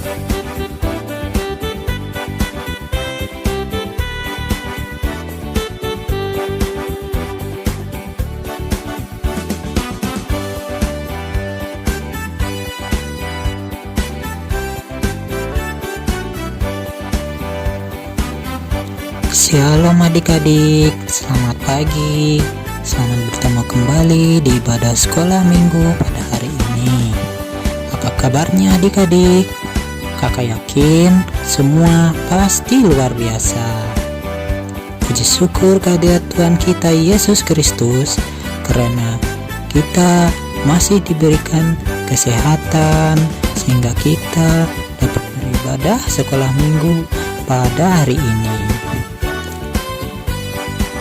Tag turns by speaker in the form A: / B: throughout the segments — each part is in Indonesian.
A: Shalom adik-adik, selamat pagi. Selamat bertemu kembali di ibadah sekolah minggu pada hari ini. Apa kabarnya adik-adik? Kakak yakin semua pasti luar biasa. Puji syukur kehadirat Tuhan kita Yesus Kristus, karena kita masih diberikan kesehatan sehingga kita dapat beribadah sekolah minggu pada hari ini.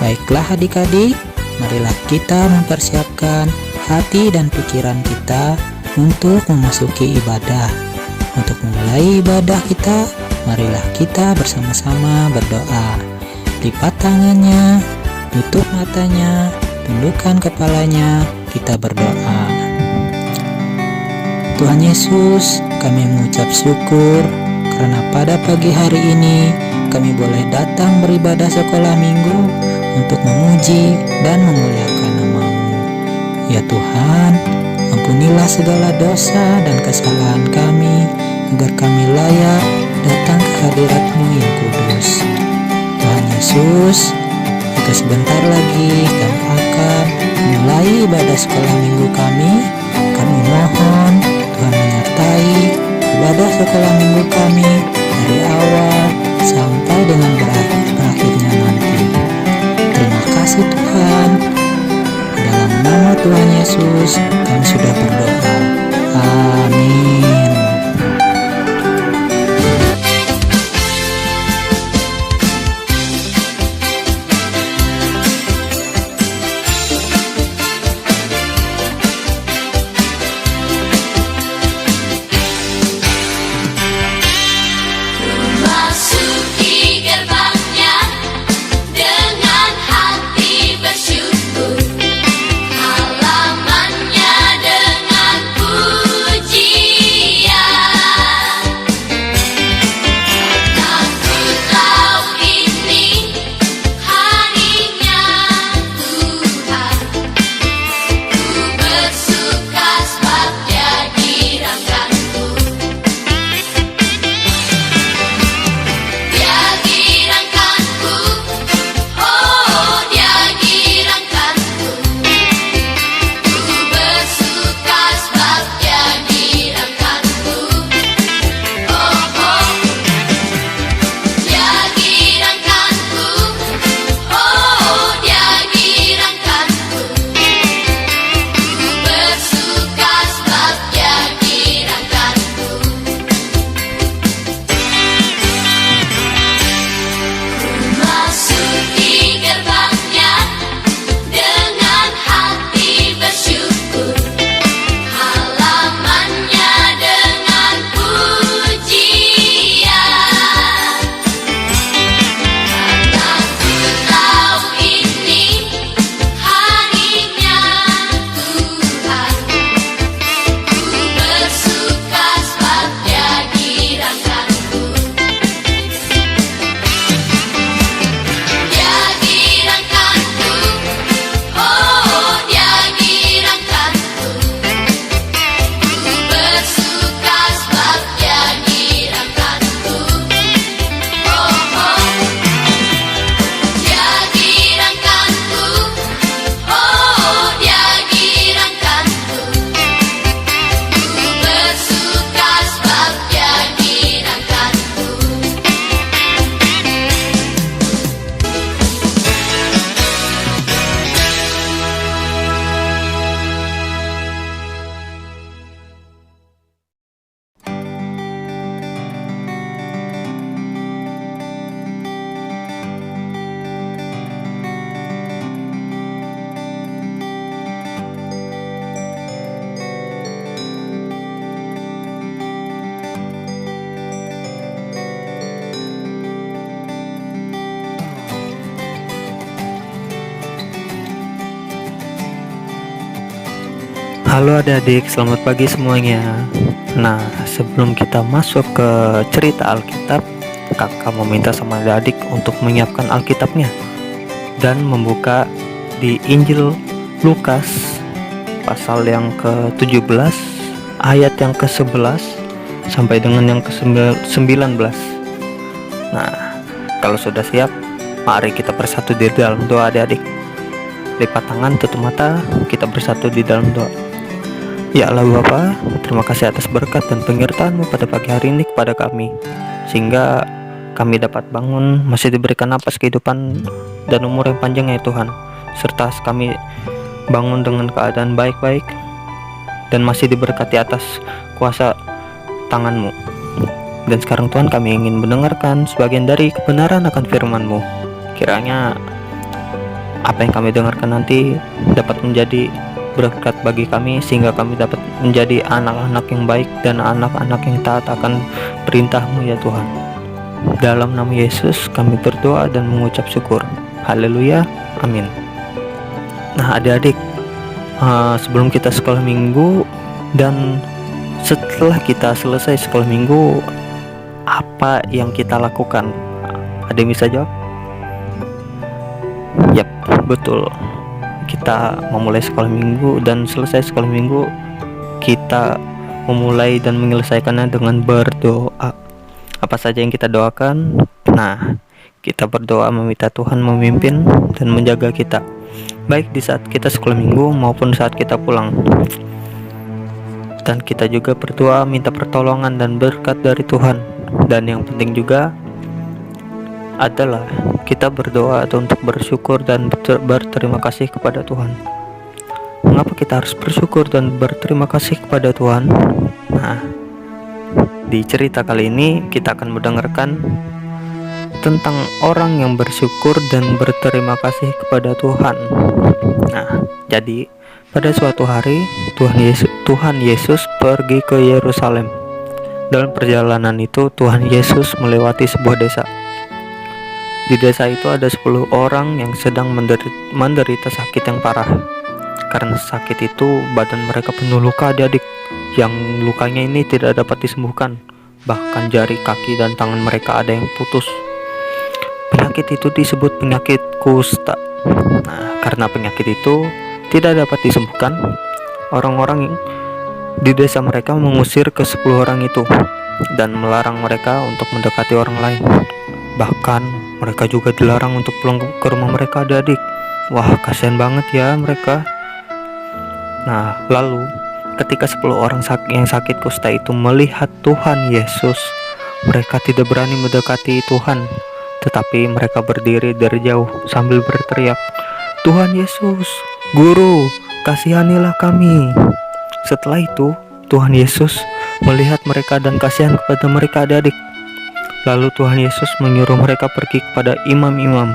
A: Baiklah adik-adik, marilah kita mempersiapkan hati dan pikiran kita untuk memasuki ibadah. Untuk memulai ibadah kita, marilah kita bersama-sama berdoa. Lipat tangannya, tutup matanya, tundukkan kepalanya, kita berdoa. Tuhan Yesus, kami mengucap syukur karena pada pagi hari ini kami boleh datang beribadah sekolah minggu untuk memuji dan memuliakan nama-Mu. Ya Tuhan, ampunilah segala dosa dan kesalahan kami, agar kami layak datang ke hadirat-Mu yang kudus. Tuhan Yesus, jika sebentar lagi kami akan mulai ibadah sekolah minggu kami mohon Tuhan menyertai ibadah sekolah minggu kami dari awal sampai dengan berakhirnya nanti. Terima kasih Tuhan. Dalam nama Tuhan Yesus kami sudah berdoa. Amin.
B: Halo adik-adik, selamat pagi semuanya. Nah, sebelum kita masuk ke cerita Alkitab, kakak meminta sama adik untuk menyiapkan Alkitabnya dan membuka di Injil Lukas pasal yang ke-17 ayat yang ke-11 sampai dengan yang ke-19. Nah, kalau sudah siap, mari kita bersatu di dalam doa adik-adik. Lipat tangan, tutup mata, kita bersatu di dalam doa. Ya Allah Bapa, terima kasih atas berkat dan penyertaan-Mu pada pagi hari ini kepada kami, sehingga kami dapat bangun, masih diberikan napas kehidupan dan umur yang panjang ya Tuhan, serta kami bangun dengan keadaan baik-baik dan masih diberkati atas kuasa tangan-Mu. Dan sekarang Tuhan, kami ingin mendengarkan sebagian dari kebenaran akan firman-Mu. Kiranya apa yang kami dengarkan nanti dapat menjadi berkat bagi kami, sehingga kami dapat menjadi anak-anak yang baik dan anak-anak yang taat akan perintah-Mu ya Tuhan. Dalam nama Yesus kami berdoa dan mengucap syukur. Haleluya, amin. Nah adik-adik, sebelum kita sekolah minggu dan setelah kita selesai sekolah minggu, apa yang kita lakukan? Ada yang bisa jawab? Yap, betul. Kita memulai sekolah minggu dan selesai sekolah minggu, kita memulai dan menyelesaikannya dengan berdoa. Apa saja yang kita doakan? Nah, kita berdoa meminta Tuhan memimpin dan menjaga kita, baik di saat kita sekolah minggu maupun saat kita pulang. Dan kita juga berdoa minta pertolongan dan berkat dari Tuhan. Dan yang penting juga adalah kita berdoa untuk bersyukur dan berterima kasih kepada Tuhan. Mengapa kita harus bersyukur dan berterima kasih kepada Tuhan? Nah, di cerita kali ini kita akan mendengarkan tentang orang yang bersyukur dan berterima kasih kepada Tuhan. Nah, jadi pada suatu hari Tuhan Yesus pergi ke Yerusalem. Dalam perjalanan itu Tuhan Yesus melewati sebuah desa. Di desa itu ada 10 orang yang sedang menderita sakit yang parah. Karena sakit itu badan mereka penuh luka adik-adik, yang lukanya ini tidak dapat disembuhkan. Bahkan jari kaki dan tangan mereka ada yang putus. Penyakit itu disebut penyakit kusta. Nah, karena penyakit itu tidak dapat disembuhkan, orang-orang di desa mereka mengusir ke 10 orang itu dan melarang mereka untuk mendekati orang lain. Bahkan mereka juga dilarang untuk pulang ke rumah mereka adik-adik. Wah, kasihan banget ya mereka. Nah, lalu ketika 10 orang yang sakit kusta itu melihat Tuhan Yesus, mereka tidak berani mendekati Tuhan, tetapi mereka berdiri dari jauh sambil berteriak, "Tuhan Yesus, Guru, kasihanilah kami." Setelah itu Tuhan Yesus melihat mereka dan kasihan kepada mereka adik-adik. Lalu Tuhan Yesus menyuruh mereka pergi kepada imam-imam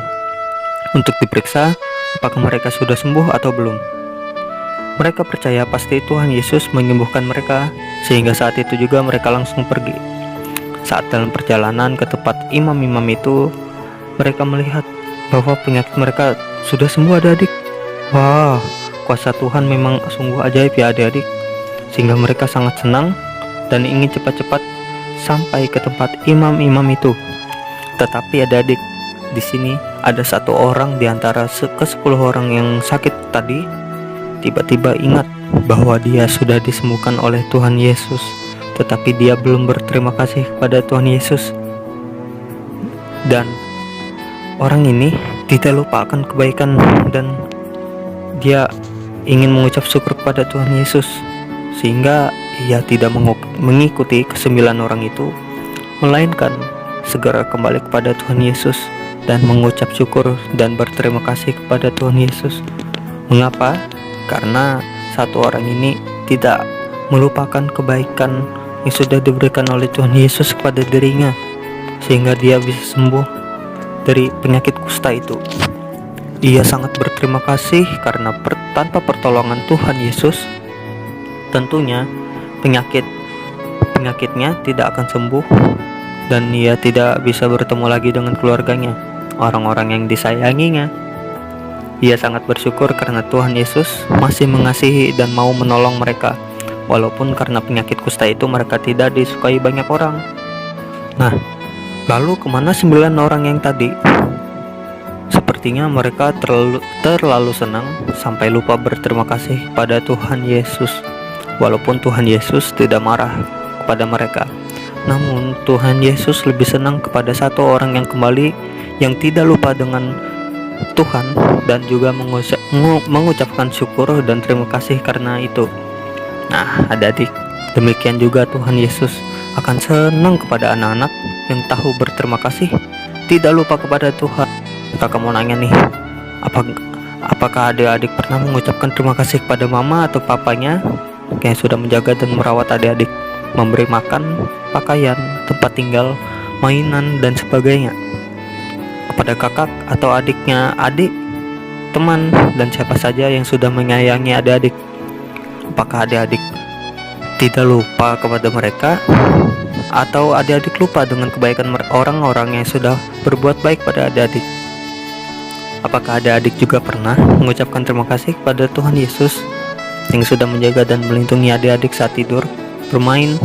B: untuk diperiksa apakah mereka sudah sembuh atau belum. Mereka percaya pasti Tuhan Yesus menyembuhkan mereka, sehingga saat itu juga mereka langsung pergi. Saat dalam perjalanan ke tempat imam-imam itu, mereka melihat bahwa penyakit mereka sudah sembuh adik-adik. Wah, kuasa Tuhan memang sungguh ajaib ya adik-adik. Sehingga mereka sangat senang dan ingin cepat-cepat sampai ke tempat imam-imam itu. Tetapi adik-adik, di sini ada satu orang di antara ke-10 orang yang sakit tadi tiba-tiba ingat bahwa dia sudah disembuhkan oleh Tuhan Yesus, tetapi dia belum berterima kasih kepada Tuhan Yesus. Dan orang ini tidak lupa akan kebaikan dan dia ingin mengucap syukur kepada Tuhan Yesus, sehingga ia tidak mengikuti ke-9 orang itu, melainkan segera kembali kepada Tuhan Yesus dan mengucap syukur dan berterima kasih kepada Tuhan Yesus. Mengapa? Karena satu orang ini tidak melupakan kebaikan yang sudah diberikan oleh Tuhan Yesus kepada dirinya, sehingga dia bisa sembuh dari penyakit kusta itu. Ia sangat berterima kasih karena tanpa pertolongan Tuhan Yesus, tentunya penyakitnya tidak akan sembuh dan ia tidak bisa bertemu lagi dengan keluarganya, orang-orang yang disayanginya. Ia sangat bersyukur karena Tuhan Yesus masih mengasihi dan mau menolong mereka, walaupun karena penyakit kusta itu mereka tidak disukai banyak orang. Nah, lalu kemana 9 orang yang tadi? Sepertinya mereka terlalu senang sampai lupa berterima kasih pada Tuhan Yesus. Walaupun Tuhan Yesus tidak marah kepada mereka, namun Tuhan Yesus lebih senang kepada satu orang yang kembali, yang tidak lupa dengan Tuhan dan juga mengucapkan syukur dan terima kasih karena itu. Nah, adik-adik, demikian juga Tuhan Yesus akan senang kepada anak-anak yang tahu berterima kasih, tidak lupa kepada Tuhan. Kakak mau nanya nih, apakah adik-adik pernah mengucapkan terima kasih kepada mama atau papanya yang sudah menjaga dan merawat adik-adik, memberi makan, pakaian, tempat tinggal, mainan, dan sebagainya? Kepada kakak atau adiknya adik, teman, dan siapa saja yang sudah menyayangi adik-adik, apakah adik-adik tidak lupa kepada mereka? Atau adik-adik lupa dengan kebaikan orang-orang yang sudah berbuat baik pada adik-adik? Apakah adik-adik juga pernah mengucapkan terima kasih kepada Tuhan Yesus yang sudah menjaga dan melindungi adik-adik saat tidur, bermain,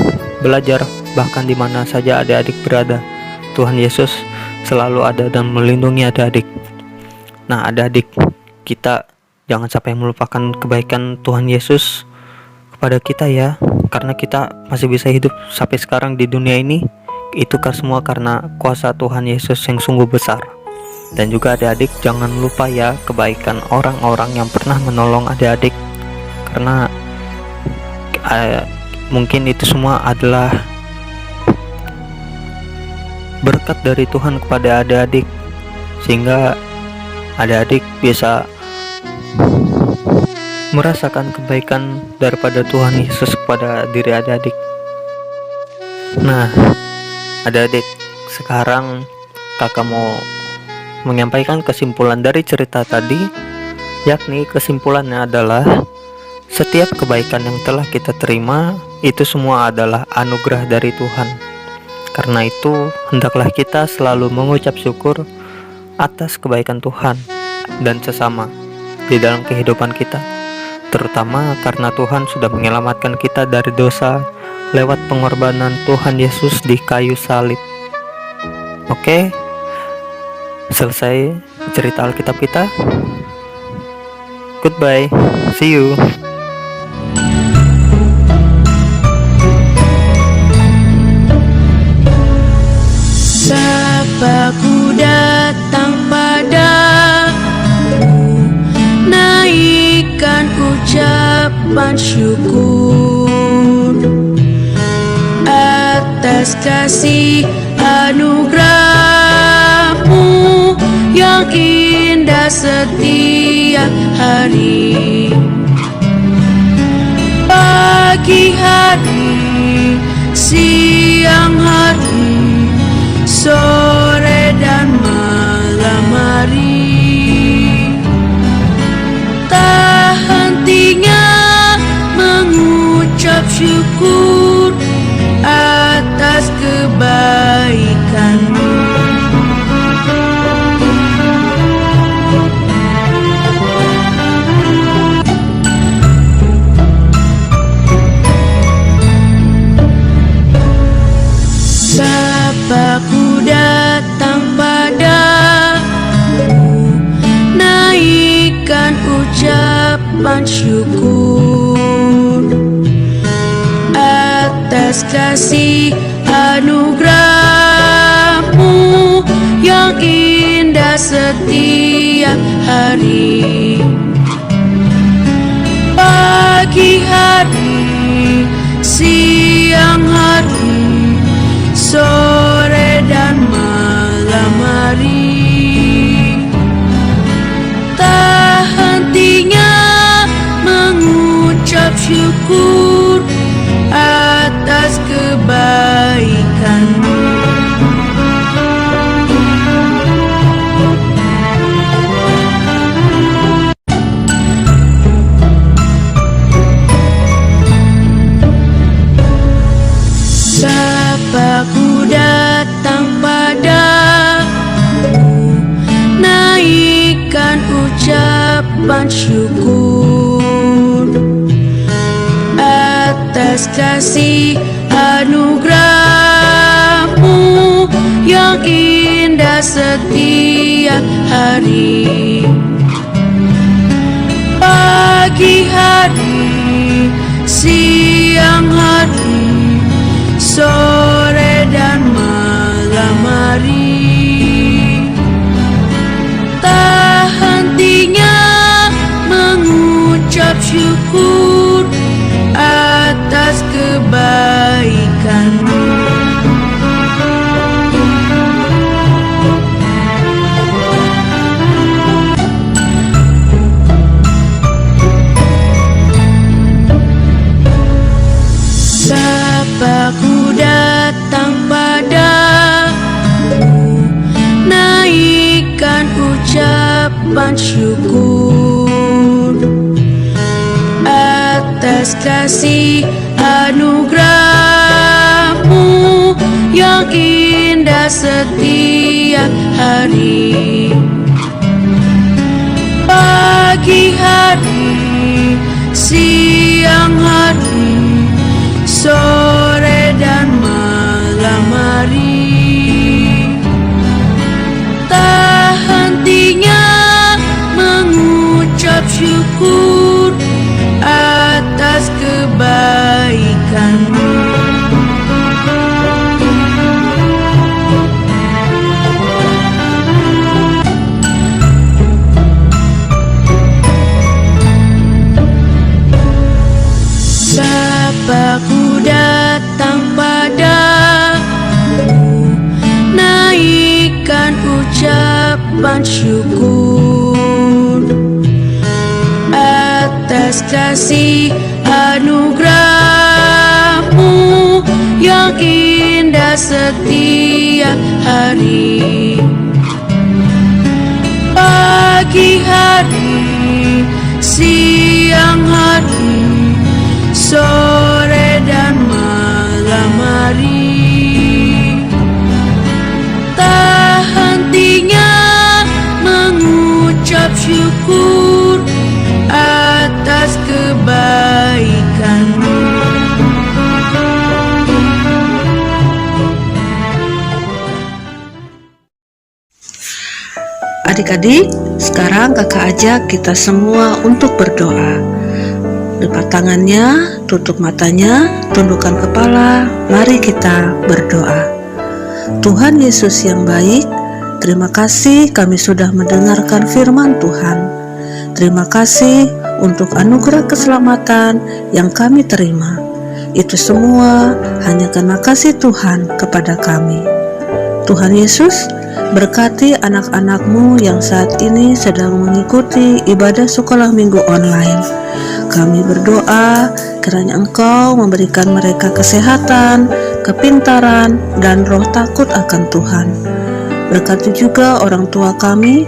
B: belajar, bahkan di mana saja adik-adik berada? Tuhan Yesus selalu ada dan melindungi adik-adik. Nah, adik-adik, kita jangan sampai melupakan kebaikan Tuhan Yesus kepada kita ya, karena kita masih bisa hidup sampai sekarang di dunia ini. Itu kan semua karena kuasa Tuhan Yesus yang sungguh besar. Dan juga adik-adik jangan lupa ya kebaikan orang-orang yang pernah menolong adik-adik, karena mungkin itu semua adalah berkat dari Tuhan kepada adik-adik, sehingga adik-adik bisa merasakan kebaikan daripada Tuhan Yesus kepada diri adik-adik. Nah, adik-adik, sekarang kakak mau menyampaikan kesimpulan dari cerita tadi, yakni kesimpulannya adalah setiap kebaikan yang telah kita terima itu semua adalah anugerah dari Tuhan. Karena itu, hendaklah kita selalu mengucap syukur atas kebaikan Tuhan dan sesama di dalam kehidupan kita, terutama karena Tuhan sudah menyelamatkan kita dari dosa lewat pengorbanan Tuhan Yesus di kayu salib. Oke, selesai cerita Alkitab kita. Goodbye, see you.
C: Sapaku datang padamu, naikkan ucapan syukur atas kasih anugerahmu yang indah setiap hari. Pagi hari, siang hari, sore dan malam hari, tak hentinya mengucap syukur atas kebaikanmu. Sapaku datang padamu, naikkan ucapan syukur atas kasih anugerahmu yang indah setiap hari. Pagi hari, siang hari, sore dan malam hari, tak hentinya mengucap syukur atas kebaikanmu. Sapaku datang padamu, naikkan ucapan syukur atas atas kasih anugerah-Mu yang indah setiap hari. Pagi hari, siang hari, sore dan malam hari, tak hentinya mengucap syukur atas kebaikan-Mu. Bapaku datang padamu, naikkan ucapan syukur atas kasih anugerah-Mu yang indah setiap hari. Pagi hari, siang hari, sore dan malam hari, tak hentinya mengucap syukur atas kebaikan-Mu. Bapaku datang padamu, naikkan ucapan syukur atas kasih anugerah-Mu yang indah setiap hari. Pagi hari, siang hari, sore dan malam hari, tak hentinya mengucap syukur atas kebaikan-Mu.
D: Adik-adik, sekarang kakak ajak kita semua untuk berdoa. Lipat tangannya, tutup matanya, tundukkan kepala, mari kita berdoa. Tuhan Yesus yang baik, terima kasih kami sudah mendengarkan firman Tuhan. Terima kasih untuk anugerah keselamatan yang kami terima. Itu semua hanya karena kasih Tuhan kepada kami. Tuhan Yesus, berkati anak-anak-Mu yang saat ini sedang mengikuti ibadah sekolah minggu online. Kami berdoa kiranya Engkau memberikan mereka kesehatan, kepintaran, dan roh takut akan Tuhan. Berkati juga orang tua kami,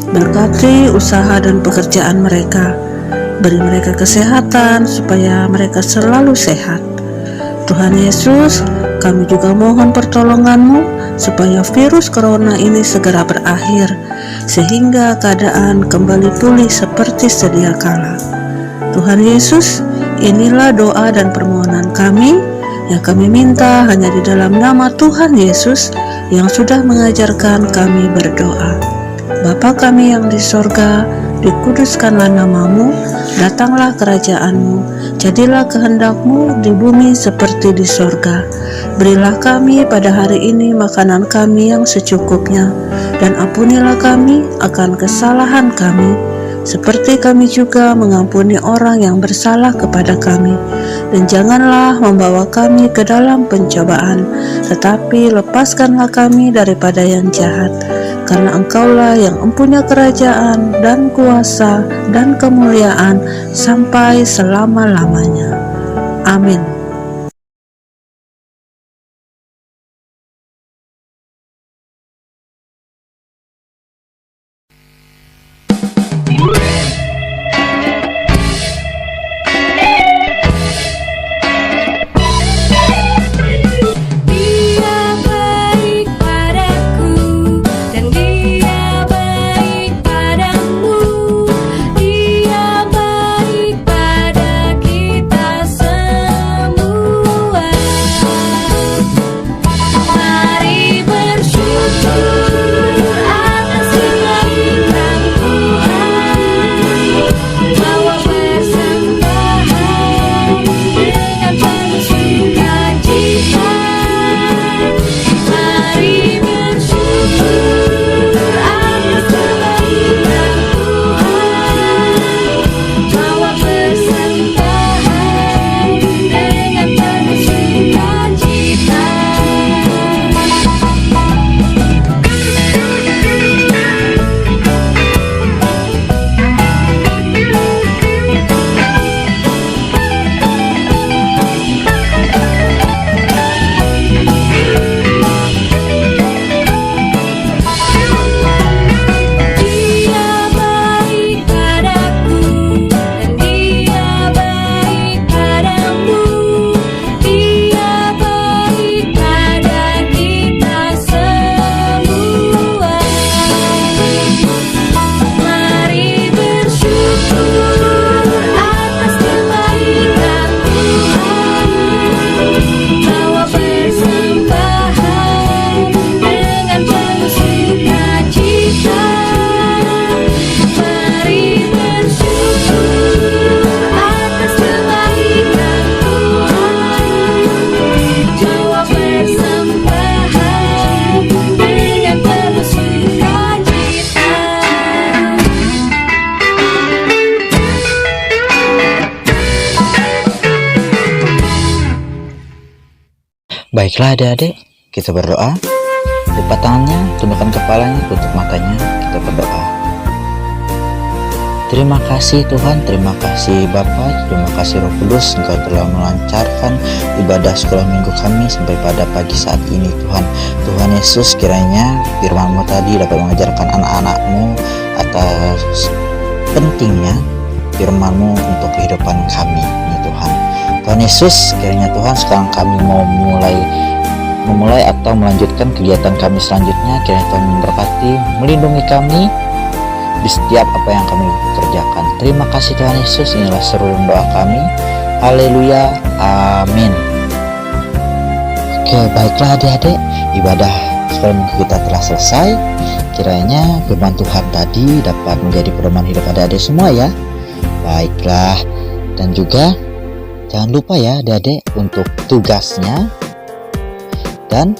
D: berkati usaha dan pekerjaan mereka. Beri mereka kesehatan supaya mereka selalu sehat. Tuhan Yesus, kami juga mohon pertolongan-Mu supaya virus corona ini segera berakhir, sehingga keadaan kembali pulih seperti sedia kala. Tuhan Yesus, inilah doa dan permohonan kami yang kami minta hanya di dalam nama Tuhan Yesus yang sudah mengajarkan kami berdoa. Bapa kami yang di sorga, dikuduskanlah nama-Mu, datanglah kerajaan-Mu, jadilah kehendak-Mu di bumi seperti di sorga. Berilah kami pada hari ini makanan kami yang secukupnya, dan ampunilah kami akan kesalahan kami, seperti kami juga mengampuni orang yang bersalah kepada kami. Dan janganlah membawa kami ke dalam pencobaan, tetapi lepaskanlah kami daripada yang jahat. Karena Engkaulah yang empunya kerajaan dan kuasa dan kemuliaan sampai selama-lamanya. Amin.
C: Dia baik pada kita semua.
E: Baiklah adik-adik, kita berdoa. Lipat tangannya, tundukkan kepalanya, tutup matanya, kita berdoa. Terima kasih Tuhan, terima kasih Bapa, terima kasih Roh Kudus, Engkau telah melancarkan ibadah sekolah minggu kami sampai pada pagi saat ini Tuhan. Tuhan Yesus, kiranya firman-Mu tadi dapat mengajarkan anak-anak-Mu atas pentingnya firman-Mu untuk kehidupan kami ini Tuhan. Tuhan Yesus, kiranya Tuhan sekarang kami mau memulai atau melanjutkan kegiatan kami selanjutnya. Kiranya Tuhan memberkati, melindungi kami di setiap apa yang kami kerjakan. Terima kasih Tuhan Yesus, inilah seruan doa kami. Haleluya, amin. Oke, baiklah adik-adik, ibadah sekolah minggu kita telah selesai. Kiranya firman Tuhan tadi dapat menjadi pedoman hidup adik-adik semua ya. Baiklah, dan juga jangan lupa ya adik-adik untuk tugasnya dan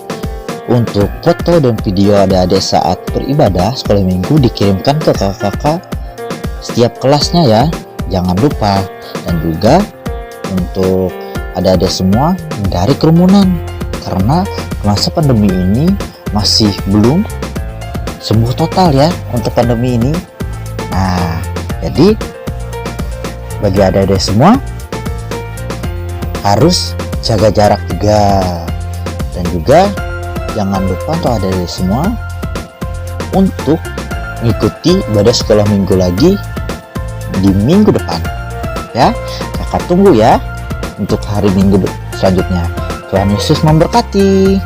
E: untuk foto dan video adik-adik saat beribadah sekolah minggu dikirimkan ke kakak-kakak setiap kelasnya ya. Jangan lupa. Dan juga untuk adik-adik semua hindari kerumunan, karena masa pandemi ini masih belum sembuh total ya untuk pandemi ini. Nah, jadi bagi adik-adik semua harus jaga jarak juga. Dan juga jangan lupa untuk adik-adik semua untuk mengikuti ibadah sekolah minggu lagi di minggu depan ya. Kakak tunggu ya untuk hari minggu selanjutnya. Tuhan Yesus memberkati.